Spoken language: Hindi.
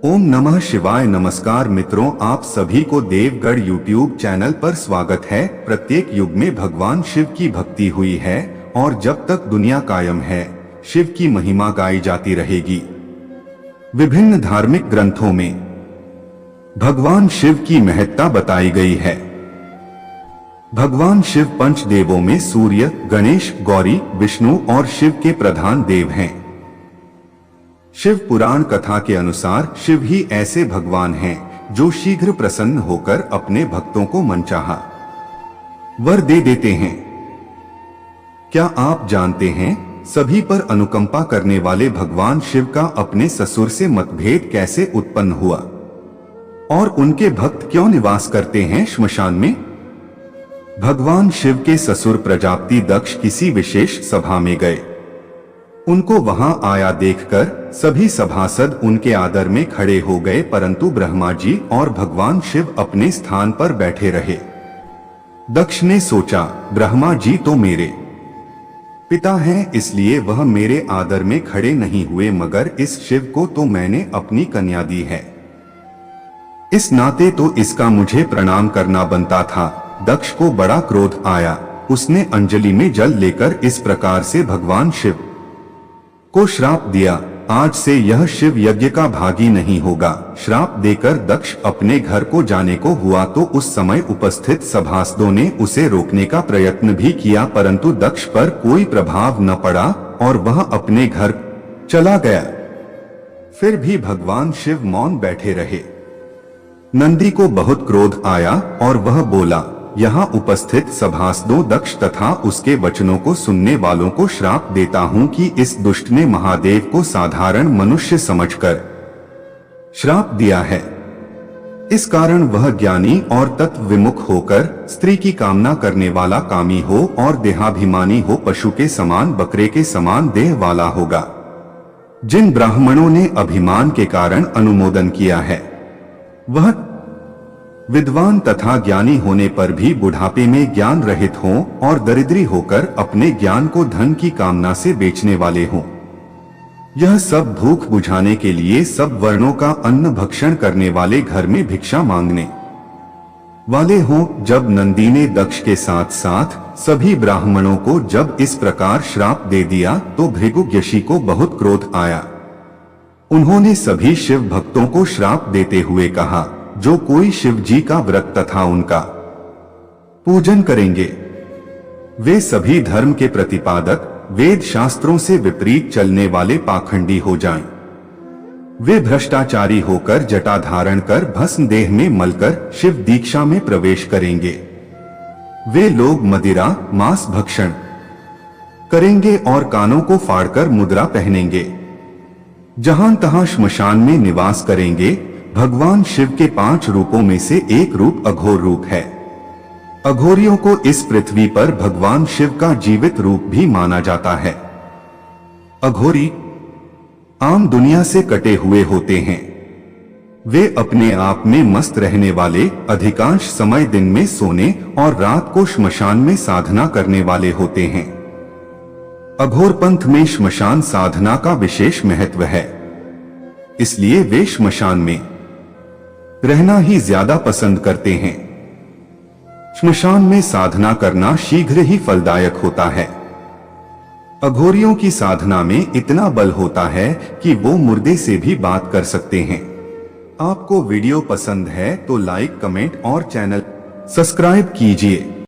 ओम नमः शिवाय। नमस्कार मित्रों, आप सभी को देवगढ़ यूट्यूब चैनल पर स्वागत है। प्रत्येक युग में भगवान शिव की भक्ति हुई है और जब तक दुनिया कायम है शिव की महिमा गाई जाती रहेगी। विभिन्न धार्मिक ग्रंथों में भगवान शिव की महत्ता बताई गई है। भगवान शिव पंचदेवों में सूर्य, गणेश, गौरी, विष्णु और शिव के प्रधान देव हैं। शिव पुराण कथा के अनुसार शिव ही ऐसे भगवान हैं जो शीघ्र प्रसन्न होकर अपने भक्तों को मनचाहा वर दे देते हैं। क्या आप जानते हैं सभी पर अनुकंपा करने वाले भगवान शिव का अपने ससुर से मतभेद कैसे उत्पन्न हुआ और उनके भक्त क्यों निवास करते हैं श्मशान में? भगवान शिव के ससुर प्रजापति दक्ष किसी विशेष सभा में गए। उनको वहां आया देखकर सभी सभासद उनके आदर में खड़े हो गए, परंतु ब्रह्मा जी और भगवान शिव अपने स्थान पर बैठे रहे। दक्ष ने सोचा, ब्रह्मा जी तो मेरे पिता हैं, इसलिए वह मेरे आदर में खड़े नहीं हुए, मगर इस शिव को तो मैंने अपनी कन्या दी है, इस नाते तो इसका मुझे प्रणाम करना बनता था। दक्ष को बड़ा क्रोध आया। उसने अंजलि में जल लेकर इस प्रकार से भगवान शिव को श्राप दिया, आज से यह शिव यज्ञ का भागी नहीं होगा। श्राप देकर दक्ष अपने घर को जाने को हुआ तो उस समय उपस्थित सभासदों ने उसे रोकने का प्रयत्न भी किया, परंतु दक्ष पर कोई प्रभाव न पड़ा और वह अपने घर चला गया। फिर भी भगवान शिव मौन बैठे रहे। नंदी को बहुत क्रोध आया और वह बोला, यहाँ उपस्थित सभासदों, दक्ष तथा उसके वचनों को सुनने वालों को श्राप देता हूँ कि इस दुष्ट ने महादेव को साधारण मनुष्य समझकर श्राप दिया है। इस कारण वह ज्ञानी और तत्व विमुख होकर स्त्री की कामना करने वाला कामी हो और देहाभिमानी हो, पशु के समान, बकरे के समान देह वाला होगा। जिन ब्राह्मणों ने अभिमान के कारण अनुमोदन किया है वह विद्वान तथा ज्ञानी होने पर भी बुढ़ापे में ज्ञान रहित हों और दरिद्री होकर अपने ज्ञान को धन की कामना से बेचने वाले हों। यह सब भूख बुझाने के लिए सब वर्णों का अन्न भक्षण करने वाले, घर में भिक्षा मांगने वाले हों। जब नंदी ने दक्ष के साथ साथ सभी ब्राह्मणों को जब इस प्रकार श्राप दे दिया तो भृगु यशी को बहुत क्रोध आया। उन्होंने सभी शिव भक्तों को श्राप देते हुए कहा, जो कोई शिव जी का व्रत तथा उनका पूजन करेंगे वे सभी धर्म के प्रतिपादक, वेद शास्त्रों से विपरीत चलने वाले पाखंडी हो जाएं। वे भ्रष्टाचारी होकर जटा धारण कर भस्म देह में मलकर शिव दीक्षा में प्रवेश करेंगे। वे लोग मदिरा, मांस भक्षण करेंगे और कानों को फाड़कर मुद्रा पहनेंगे। जहां तहां श्मशान में निवास करेंगे। भगवान शिव के 5 रूपों में से एक रूप अघोर रूप है। अघोरियों को इस पृथ्वी पर भगवान शिव का जीवित रूप भी माना जाता है। अघोरी आम दुनिया से कटे हुए होते हैं। वे अपने आप में मस्त रहने वाले, अधिकांश समय दिन में सोने और रात को श्मशान में साधना करने वाले होते हैं। अघोर पंथ में श्मशान साधना का विशेष महत्व है, इसलिए वे श्मशान में रहना ही ज्यादा पसंद करते हैं। श्मशान में साधना करना शीघ्र ही फलदायक होता है। अघोरियों की साधना में इतना बल होता है कि वो मुर्दे से भी बात कर सकते हैं। आपको वीडियो पसंद है तो लाइक, कमेंट और चैनल सब्सक्राइब कीजिए।